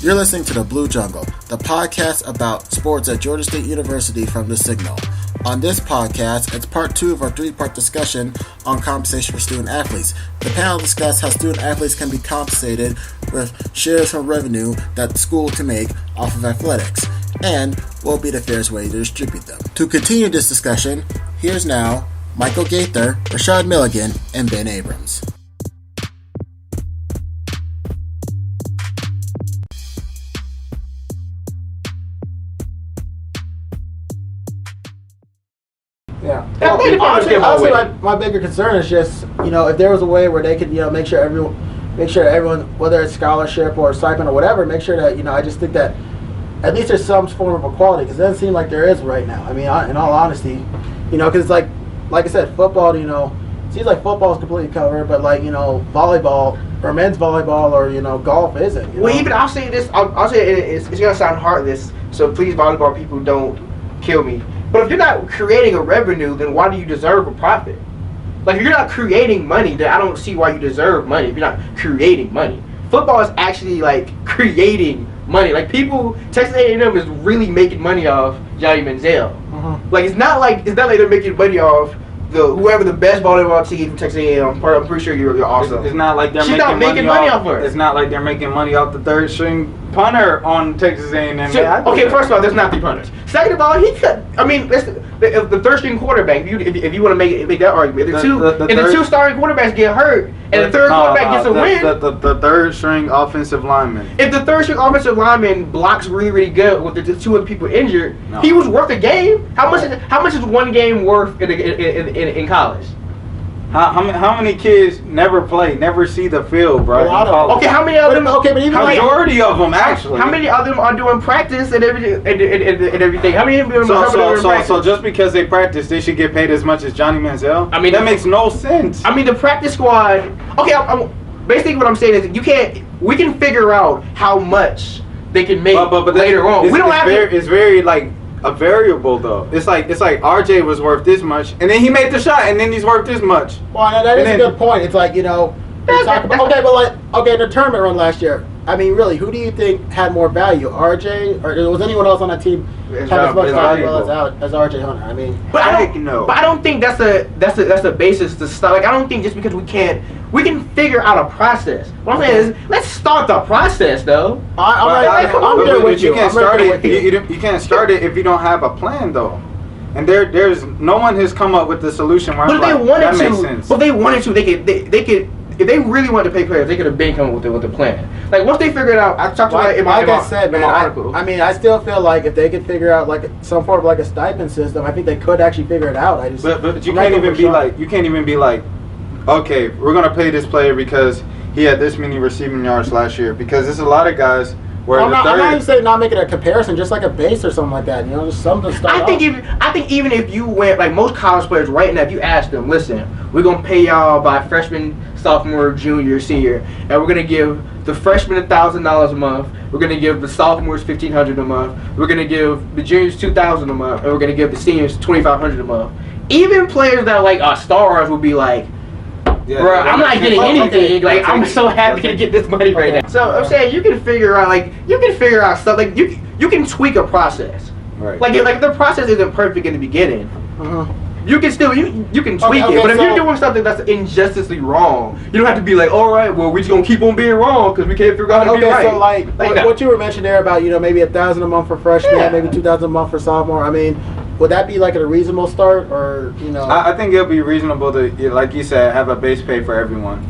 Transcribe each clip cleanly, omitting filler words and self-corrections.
You're listening to The Blue Jungle, the podcast about sports at Georgia State University from The Signal. On this podcast, it's part 2 of our 3-part discussion on compensation for student athletes. The panel discussed how student athletes can be compensated with shares from revenue that the school can make off of athletics, and what will be the fairest way to distribute them. To continue this discussion, here's now Michael Gaither, Rashad Milligan, and Ben Abrams. Yeah. Honestly, my bigger concern is just, if there was a way where they could, make sure everyone, whether it's scholarship or stipend or whatever, make sure that, I just think that at least there's some form of equality, because it doesn't seem like there is right now. I mean, in all honesty, because it's like I said, football, it seems like football is completely covered, but volleyball or men's volleyball or, golf isn't. Well, even I'll say this, I'll say it's going to sound heartless, so please, volleyball people, don't kill me. But if you're not creating a revenue, then why do you deserve a profit? Like, if you're not creating money, then I don't see why you deserve money if you're not creating money. Football is actually, creating money. Like, Texas A&M is really making money off Johnny Manziel. Mm-hmm. Like, it's not like they're making money off whoever the best volleyball team from Texas A&M. I'm pretty sure you're awesome. It's not like they're making money off her. It's not like they're making money off the third string punter on Texas A&M. Okay, first of all, there's not 3 punters. Second of all, if the third string quarterback, if you want to make that argument, if the two starting quarterbacks get hurt and the third quarterback gets a win, the third string offensive lineman. If the third string offensive lineman blocks really, really good with the 2 other people injured, he was worth a game. How much is one game worth in college? How many kids never see the field, bro? Okay, how many of them? Okay, but even majority of them actually. How many of them are doing practice and everything? How many of them are doing practice? So just because they practice, they should get paid as much as Johnny Manziel? I mean, that makes no sense. I mean, the practice squad. Okay, basically what I'm saying is we can figure out how much they can make later on. It's very a variable though. It's like RJ was worth this much, and then he made the shot, and then he's worth this much. Well, that is a good point. It's like the tournament run last year. I mean, really, who do you think had more value, RJ, or was anyone else on that team have as much value as RJ Hunter? I mean, but I don't think that's a basis to start. Like, I don't think just because we can figure out a process. What I'm saying is, let's start the process, though. I'm there with you. You can't start it if you don't have a plan, though. And there's no one has come up with the solution. Where that makes sense. But they wanted to. They could. If they really wanted to pay players, they could have been coming with a plan. Like, once they figured out, I talked about it in my article. I mean, I still feel like if they could figure out some form of a stipend system, I think they could actually figure it out. But you can't even be like, okay, we're gonna pay this player because he had this many receiving yards last year. Because there's a lot of guys. I'm not even saying not making a comparison, just like a base or something like that. Just something to start I think even if you went, like most college players right now, if you ask them, listen, we're going to pay y'all by freshman, sophomore, junior, senior, and we're going to give the freshmen $1,000 a month, we're going to give the sophomores $1,500 a month, we're going to give the juniors $2,000 a month, and we're going to give the seniors $2,500 a month. Even players that are stars will be like, bro, I'm not getting anything. I'm so happy to get this money right now. So I'm saying you can figure out stuff. Like, you can tweak a process. Right. Like the process isn't perfect in the beginning. You can still you can tweak it. But if you're doing something that's injusticely wrong, you don't have to be like, all right, well, we're just gonna keep on being wrong because we can't figure out how to be right. So what you were mentioning there about maybe $1,000 a month for freshmen, maybe $2,000 a month for sophomore. I mean, would that be a reasonable start, or I think it'll be reasonable to, like you said, have a base pay for everyone.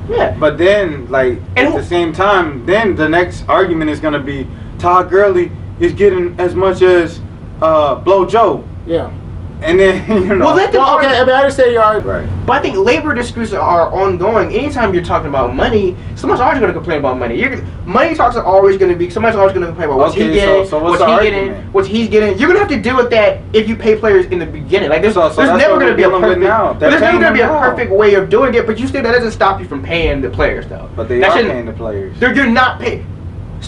Yeah. But then, at the same time, then the next argument is gonna be Todd Gurley is getting as much as Blow Joe. Yeah. And then, Well, okay, I mean, I understand your argument. Right. But I think labor disputes are ongoing. Anytime you're talking about money, someone's always going to complain about money. Money talks are always going to be, somebody's always going to complain about what's he getting, what's he's getting. You're going to have to deal with that if you pay players in the beginning. Like, there's never going to be a perfect way of doing it, but that doesn't stop you from paying the players, though. But they are paying the players. You're not paying.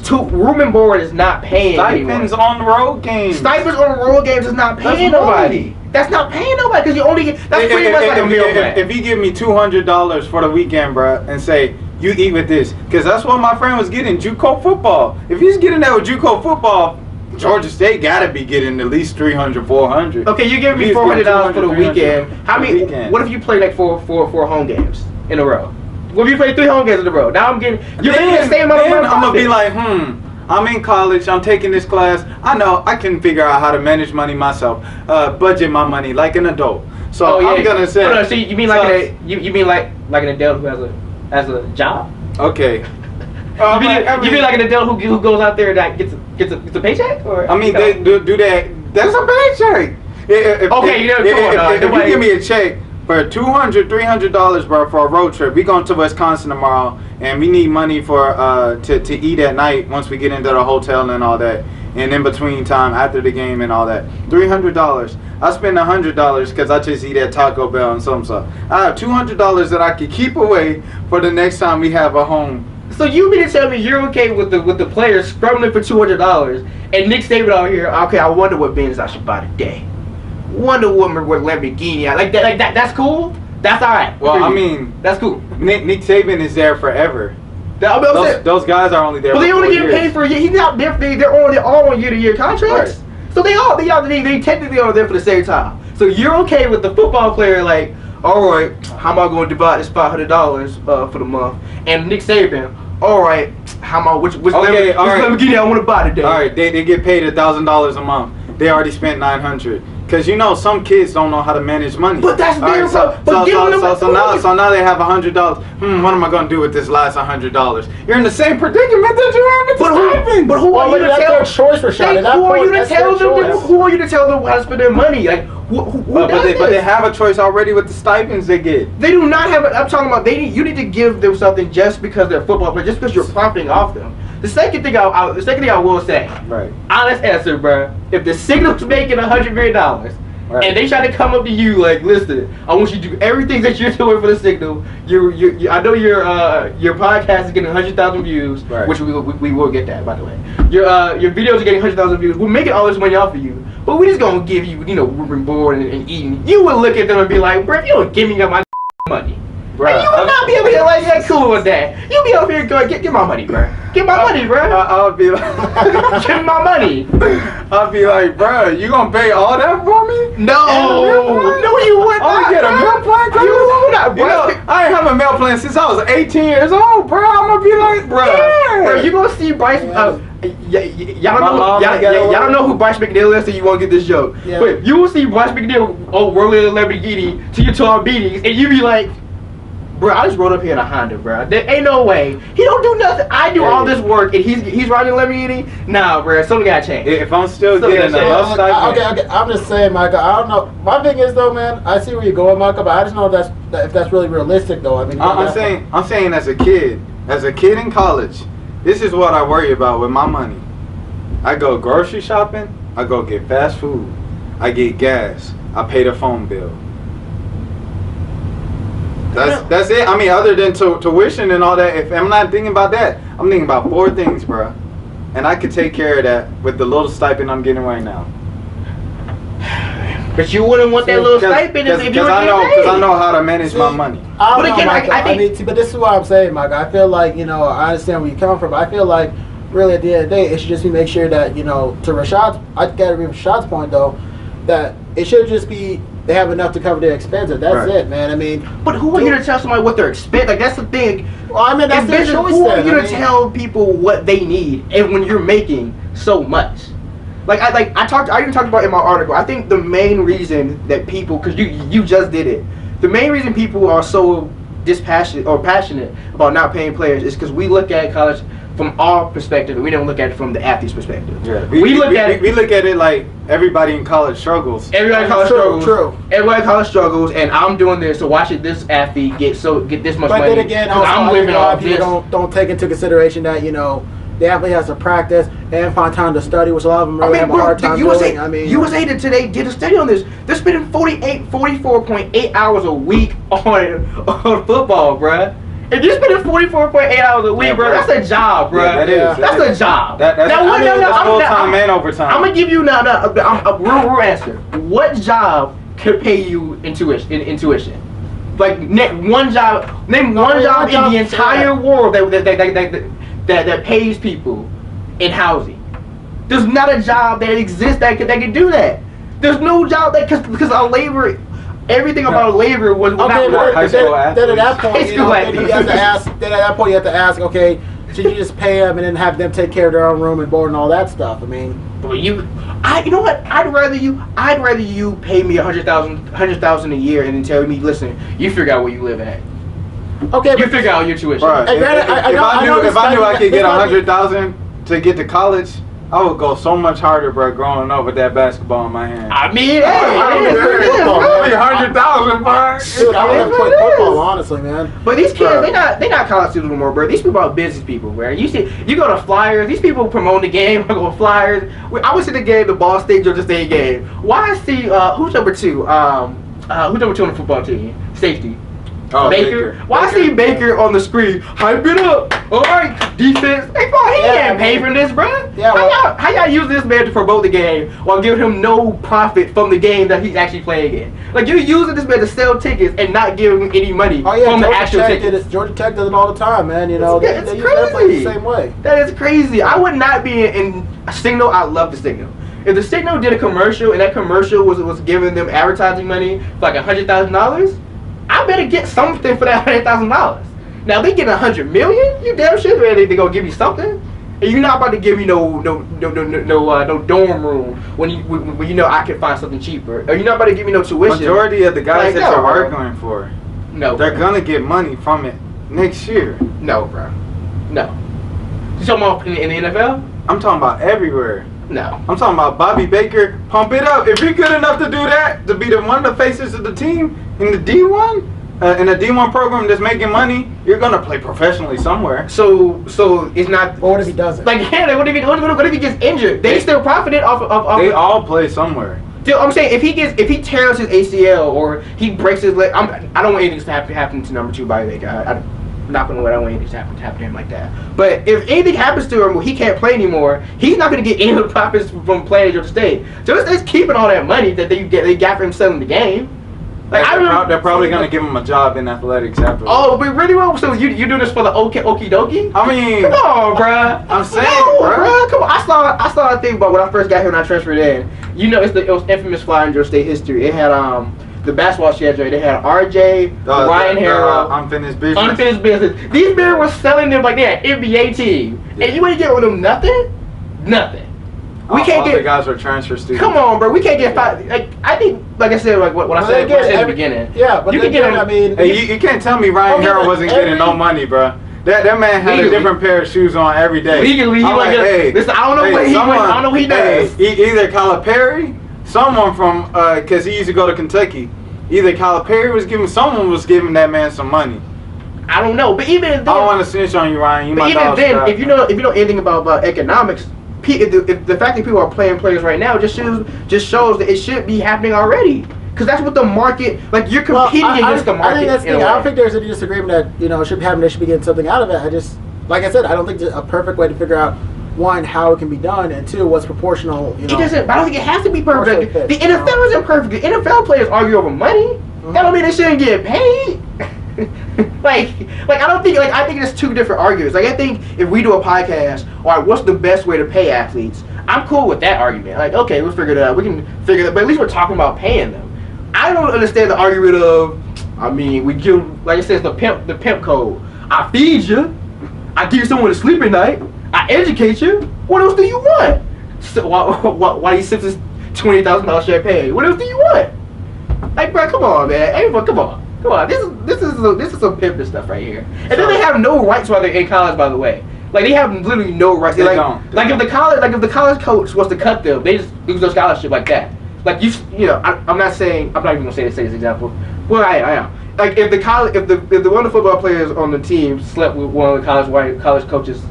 Room and board is not paying Stipends anyone. on road games. Stipends on road games is not paying nobody. That's not paying nobody because you only get. That's pretty much like a meal plan. If you give me $200 for the weekend, bro, and say you eat with this. Because that's what my friend was getting, JUCO football. If he's getting that with JUCO football, Georgia State gotta be getting at least 300, 400. Okay, you give me $400 for the weekend. How many? What if you play like four home games in a row? What if you play 3 home games in a row? Now I'm getting. You're making the same amount of money. I'm gonna be like, I'm in college. I'm taking this class. I know I can figure out how to manage money myself, budget my money like an adult. So I'm gonna say. No, so you mean like you mean like an adult who has a job? Okay. You mean like an adult who goes out there and gets a paycheck? Or I mean, they do that. That's a paycheck. If you give me a check for $200, $300, bro, for a road trip, we going to Wisconsin tomorrow, and we need money for to eat at night once we get into the hotel and all that, and in between time after the game and all that. $300. I spend $100 because I just eat at Taco Bell and some stuff. I have $200 that I could keep away for the next time we have a home. So you mean to tell me you're okay with the players scrambling for $200 and Nick Saban out here? Okay, I wonder what Benz I should buy today. Wonder Woman with Lamborghini. Like that. That's cool. That's all right. Well, I mean, that's cool. Nick Saban is there forever. Those guys are only there. But they only get paid for a year. He's not there. They're all on year-to-year contracts. Right. So they technically are there for the same time. So you're okay with the football player like, all right, how am I going to divide this $500 for the month? And Nick Saban, all right, how am I which Lamborghini I want to buy today? All right, they get paid $1,000 a month. They already spent $900. Because some kids don't know how to manage money. But that's their so now they have $100. What am I going to do with this last $100? You're in the same predicament that you have in. But who are you to tell? That's their choice, Rashad. Who are you to tell them how to spend their money? Like but they have a choice already with the stipends they get. They do not have it. I'm talking about you need to give them something just because they're football players, just because you're profiting off them. The second thing I will say, right? Honest answer, bro. If the Signal's making $100 million, right, and they try to come up to you like, listen, I want you to do everything that you're doing for the Signal. I know your podcast is getting 100,000 views, right, which we will get that, by the way. Your videos are getting 100,000 views. We're making all this money off of you, but we just gonna give you, room and board and eating. You would look at them and be like, bro, if you don't give me my money. Bro, and you would not be able to like, yeah, cool with that. You'll be up here going, get my money, bro. Get my money, bro. I'll be like, give me my money. I'll be like, bro, you gonna pay all that for me? No, you would not. I'll get a meal plan. You would not, bro. I ain't have a meal plan since I was 18 years old, bro. I'm gonna be like, bro. Yeah. Bro, you gonna see Bryce? Y'all don't know who Bryce McNeil is, so you won't get this joke. Yeah. But you will see Bryce McNeil rolling a Lamborghini to your tour meetings, and you be like, bro, I just rode up here in a Honda, bro. There ain't no way. He don't do nothing. I do all this work, and he's riding a Lamborghini. Nah, bro, something gotta change. If I'm still getting a okay, I'm just saying, Michael. I don't know. My thing is though, man. I see where you're going, Michael, but I just know if that's really realistic, though. I mean, I'm saying as a kid in college, this is what I worry about with my money. I go grocery shopping. I go get fast food. I get gas. I pay the phone bill. That's it. I mean, other than tuition and all that, if I'm not thinking about that, I'm thinking about 4 things, bro. And I could take care of that with the little stipend I'm getting right now. But you wouldn't want that little stipend if you were getting paid. Because I know how to manage my money. But again, I think, but this is what I'm saying, Mike. I feel like, I understand where you come from. I feel like, really, at the end of the day, it should just be make sure that, to Rashad's, I gotta agree with Rashad's point, though, that it should just be they have enough to cover their expenses. That's it, man. I mean, but who are you to tell somebody what their expense? Like, that's the thing. Well, I mean, that's their choice. Who are you to tell people what they need, and when you're making so much? Like I even talked about in my article. I think the main reason that people, because you just did it, the main reason people are so passionate about not paying players is because we look at college from our perspective, and we don't look at it from the athlete's perspective. Yeah. We look at it like everybody in college struggles. Everybody in college struggles. True. Everybody in college struggles, and I'm doing this, so why should this athlete get this much money? But then again, also, I'm living off this. Don't take into consideration that the athlete has to practice and find time to study, which a lot of them really have a hard time doing. I mean, USA Today did a study on this. They're spending 44.8 hours a week on football, bruh. If you're spending 44.8 hours a week, bro, that's a job, bro. Yeah, that's a job. That's full-time and overtime. I'm going to give you a real answer. What job could pay you in tuition? Like name one job in the entire world that pays people in housing. There's not a job that exists that can do that. There's no job that because our labor, everything about labor was not work. Then at that point, you have to ask. Then at that point, you have to ask. Okay, should you just pay them and then have them take care of their own room and board and all that stuff? I mean, you know what? I'd rather you pay me $100,000 a year and then tell me, listen, you figure out where you live at. Okay, you figure out your tuition. Right. If I knew I could get $100,000 to get to college, I would go so much harder, bro, growing up with that basketball in my hand. I mean, $100,000, bro. Dude, I would play football, honestly, man. But these kids, they not college students anymore, bro. These people are business people, bro. You go to Flyers. These people promote the game. I go to Flyers. I was at the game, the Ball State Georgia State game. Why I see who's number 2? Who's number 2 on the football team? Safety. Oh, Baker. Why I see Baker on the screen? Hype it up. All right, defense. Hey, bro, he ain't pay for this, bro. Yeah, how y'all use this man to promote the game while giving him no profit from the game that he's actually playing in? Like, you're using this man to sell tickets and not giving him any money from the actual tickets. Georgia Tech does it all the time, man. You know, it's they crazy. The same way. That is crazy. I would not be in a Signal. I love the Signal. If the Signal did a commercial and that commercial was giving them advertising money for like $100,000, I better get something for that $100,000. Now they get $100 million. You damn sure they gonna give you something, and you're not about to give me no dorm room when you know I can find something cheaper, or you're not about to give me no tuition. Majority of the guys that you're arguing for, they're bro. gonna get money from it next year. No, bro. No. You talking about in the NFL? I'm talking about everywhere. No. I'm talking about Bobby Baker. Pump it up. If you're good enough to do that, to be one of the faces of the team in the D1, in a D1 program that's making money, you're gonna play professionally somewhere. So it's not. But what if he doesn't? Like, yeah, what if he gets injured? They still profited off of. They all play somewhere. Dude, I'm saying if he tears his ACL or he breaks his leg, I don't want anything to happen to number 2 Bobby Baker. I'm not gonna let I don't want anything to happen to him like that. But if anything happens to him where he can't play anymore, he's not gonna get any of the profits from playing at Georgia State. Georgia State's keeping all that money that they got for him selling the game. Like, they're probably gonna give him a job in athletics after. Oh, but really? Well, so you do this for the okie dokie? I mean, come on, bruh. I'm saying, bruh. Come on. I saw a thing about when I first got here and I transferred in. You know, it was infamous flyer in Georgia State history. It had the basketball schedule. They had RJ, Ryan Harrell, unfinished business. These men were selling them like they had NBA team, and you ain't get with them nothing. We can't get. The guys are transfer students. Come on, bro. We can't get five. Like I think, like I said, like what I said at the beginning. Yeah, but you can get. I mean, hey, you can't tell me Ryan Harrell wasn't getting no money, bro. That man had a different pair of shoes on every day. Legally, listen, I don't know what he. I don't know what he does. Either Calipari, someone from, because he used to go to Kentucky. Either Calipari was giving that man some money. I don't know, but even then, I don't want to snitch on you, Ryan. You but even then, if you know anything about economics, if the fact that people are playing players right now just shows that it should be happening already. Because that's what the market, like you're competing against the market. I think that's the thing. I don't think there's any disagreement that it should be happening. They should be getting something out of it. I just, like I said, I don't think there's a perfect way to figure out, one, how it can be done, and two, what's proportional. It doesn't. I don't think it has to be perfect. The NFL isn't perfect. The NFL players argue over money. Mm-hmm. That don't mean they shouldn't get paid. I don't think I think it's 2 different arguments. Like I think if we do a podcast, all right, what's the best way to pay athletes? I'm cool with that argument. Like, okay, we'll figure it out. We can figure it, but at least we're talking about paying them. I don't understand the argument of, I mean, we give, like it says, the pimp code. I feed you, I give you somewhere to sleep at night, I educate you. What else do you want? So why you sip this $20,000 champagne? What else do you want? Like, bro, come on, man. Everyone, come on. This is some pimping stuff right here. And then they have no rights while they're in college, by the way. Like, they have literally no rights. They don't. If the college coach was to cut them, they just lose their scholarship like that. Like I'm not even gonna say this example. Well, I am. Like if the one of the football players on the team slept with one of the college coach's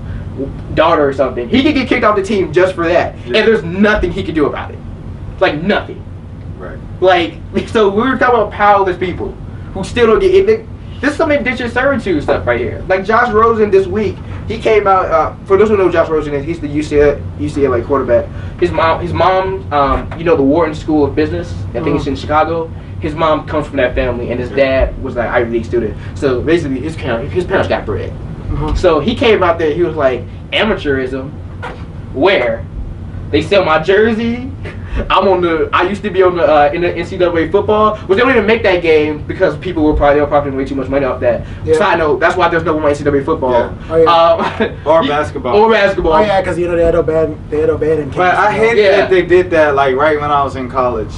daughter or something, he could get kicked off the team just for that, and there's nothing he could do about it. Like nothing. Right. Like so we were talking about powerless people who still don't get it. This is some indentured servitude stuff right here. Like Josh Rosen this week, he came out. For those who know who Josh Rosen is, he's the UCLA quarterback. His mom, the Wharton School of Business, I think it's in Chicago. his mom comes from that family, and his dad was like Ivy League student. So basically, his parents got bread. Mm-hmm. So he came out there. He was like, amateurism, where they sell my jersey. I used to be on the in the NCAA football, which they don't even make that game because people were probably way too much money off that. Yeah. Side note, that's why there's no more NCAA football. Yeah. Oh, yeah. Or basketball. Or basketball. Oh yeah, because they had no ban in Kansas. But I hate that they did that like right when I was in college.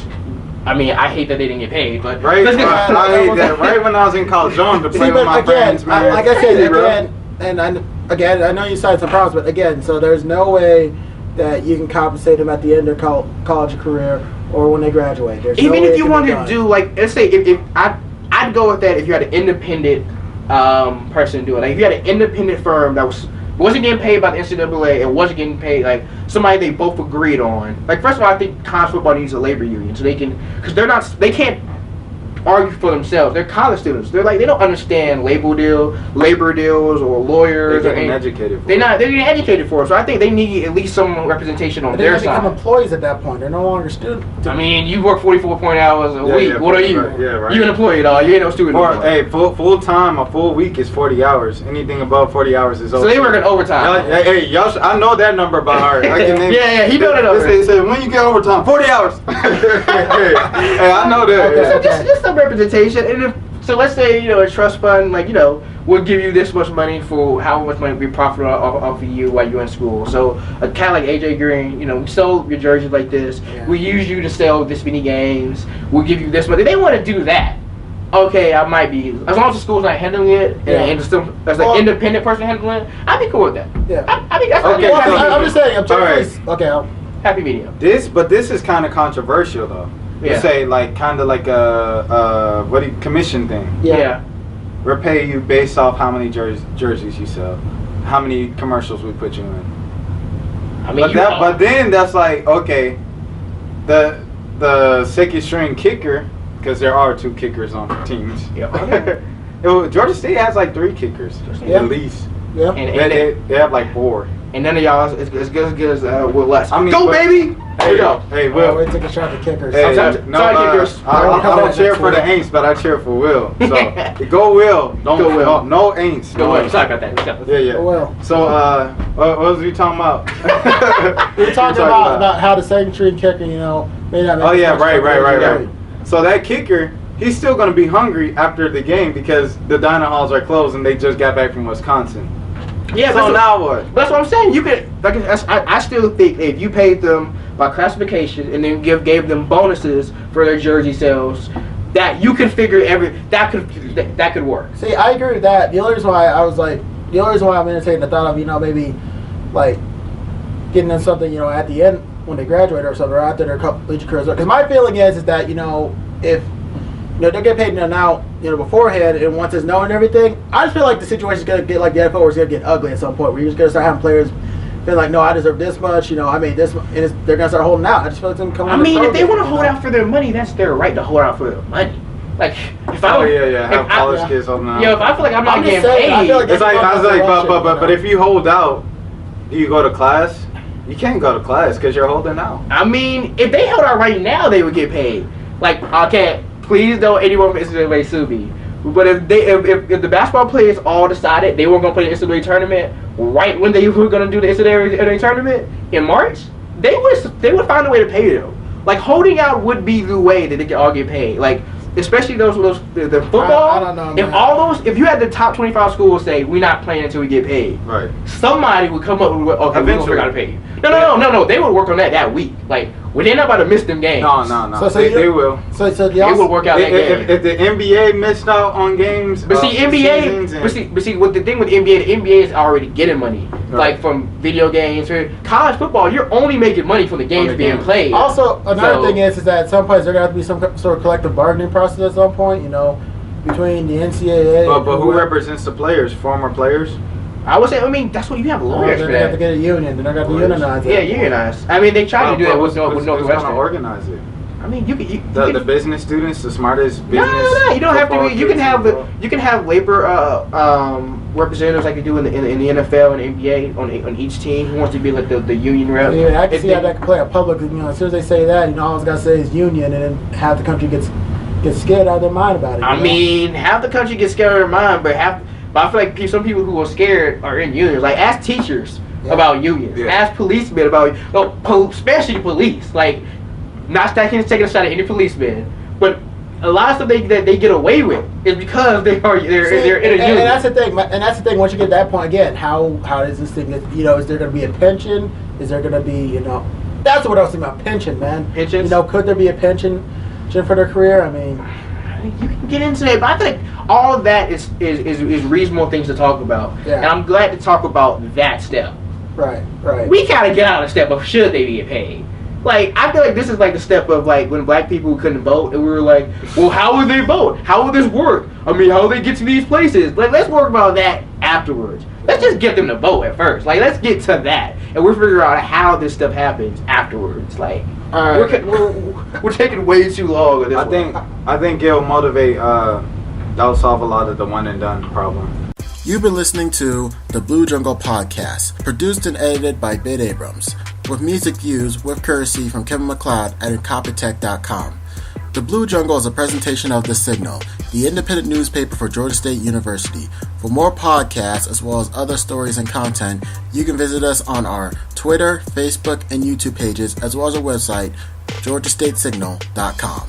I mean, I hate that they didn't get paid, but right. I hate that right when I was in college. I wanted to play with my friends, man. Like I said again, I know you cited some problems, but again, so there's no way that you can compensate them at the end of their college career or when they graduate. There's even if you wanted to do, like, let's say if I'd go with that if you had an independent person do it. Like if you had an independent firm that wasn't getting paid by the NCAA and wasn't getting paid, like somebody they both agreed on. Like first of all, I think college football needs a labor union so they can, because they can't argue for themselves. They're college students. They're like, they don't understand labor deals or lawyers. They're getting educated for They're getting educated for it. So I think they need at least some representation on their side. They become employees at that point. They're no longer students. I mean, you work 44 hours a week. Yeah, what are you? Right, yeah, right. You're an employee, dog. You ain't no student. Or hey, full time, a full week is 40 hours. Anything above 40 hours is over. So they working overtime. Y'all, I know that number by heart. I can name yeah, he know that over. They say when you get overtime, 40 hours. hey, I know that. Okay, so just some representation. And so let's say, a trust fund, like, we'll give you this much money for how much money we profit off of you while you're in school. So a cat like AJ Green, we sold your jerseys like this. Yeah. We use you to sell this many games. We'll give you this money. If they want to do that, okay, I might be, as long as the school's not handling it, and as an independent person handling it, I'd be cool with that. Yeah. I think that's okay. I'm just saying, happy medium. But this is kind of controversial though. Let's say like kind of like a commission thing. Yeah. We're paying you based off how many jerseys you sell, how many commercials we put you in. I mean, but then that's like, okay, the second string kicker, because there are 2 kickers on teams. Yeah. Georgia State has like 3 kickers at least. Yeah. And they have like 4. And none of y'all is as good as Will Lutz. I mean, go, baby! There you go. Hey, Will. We took a shot at kickers. Hey, I don't cheer for the Aints, but I cheer for Will. So, go Will. Go Will. No Aints. Go Will. Sorry about that. Yeah. Go Will. So, what was we talking about? We were talking about how the second string kicker, may not make right. So that kicker, he's still going to be hungry after the game because the diner halls are closed and they just got back from Wisconsin. Yeah, so now what? That's what I'm saying. You could, I still think if you paid them by classification and then gave them bonuses for their jersey sales, that you could figure that could work. See, I agree with that. The only reason why I'm entertaining the thought of maybe like getting them something at the end when they graduate or something, or after their collegiate careers. Because my feeling is that if they're getting paid now, beforehand, and once it's known and everything, I just feel like the situation's gonna get like the NFL, where it's gonna get ugly at some point, where you're just gonna start having players feel like, no, I deserve this much, I made this much, and they're gonna start holding out. I just feel like it's gonna come. I mean, if they want to hold out for their money, that's their right to hold out for their money. Like, if I have college kids holding out. If I feel like I'm not getting paid, but if you hold out, do you go to class? You can't go to class because you're holding out. I mean, if they held out right now, they would get paid. Like, okay, please don't anyone from NCAA sue me. But if the basketball players all decided they weren't going to play the NCAA tournament right when they were going to do the NCAA tournament in March, they would find a way to pay them. Like, holding out would be the way that they could all get paid. Like, especially the football. I don't know, if you had the top 25 schools say we're not playing until we get paid, right? Somebody would come up with okay, we're gonna figure out to pay you. No. They would work on that week. Like, they're not about to miss them games. No. So they will. So they will work out that game. If the NBA missed out on games, but see, what the thing with the NBA is already getting money, like from video games. For college football, you're only making money from the games being played. Also, another thing is that at some point there's gonna have to be some sort of collective bargaining process at some point. Between the NCAA. But who represents the players? Former players. I would say, that's what you have lawyers for that. They have to get a union. They're not going to unionize it. Yeah, unionize. I mean, they try to do that with Northwestern. Who's going to organize it? I mean, the business students, the smartest business. No. You don't have to be. You can have labor representatives like you do in the NFL and NBA on each team who wants to be like the union rep. Yeah, I can see how that could play a public. As soon as they say that, all it's got to say is union, and then half the country gets get scared out of their mind about it. I mean, half the country gets scared out of their mind, but I feel like some people who are scared are in unions. Like, ask teachers about unions. Yeah. Ask policemen about, especially police. Like, not taking a shot at any policeman, but a lot of stuff that they get away with is because they're in a union. And that's the thing. And that's the thing. Once you get to that point again, how does this thing get? Is there going to be a pension? Is there going to be That's what I was thinking about, pension, man. Pensions. Could there be a pension for their career? I mean, you can get into it, but I think all of that is reasonable things to talk about. Yeah. And I'm glad to talk about that step. Right. We gotta get out of the step of should they be paid. Like, I feel like this is like the step of like when black people couldn't vote and we were like, well, how would they vote? How would this work? I mean, how would they get to these places? Like, let's work about that afterwards. Let's just get them to vote at first. Like, let's get to that, and we'll figure out how this stuff happens afterwards. Like, we're taking way too long on this. I think it'll motivate. That'll solve a lot of the one and done problem. You've been listening to the Blue Jungle Podcast, produced and edited by Bid Abrams, with music used with courtesy from Kevin MacLeod at Incompetech.com. The Blue Jungle is a presentation of The Signal, the independent newspaper for Georgia State University. For more podcasts, as well as other stories and content, you can visit us on our Twitter, Facebook, and YouTube pages, as well as our website, GeorgiaStateSignal.com.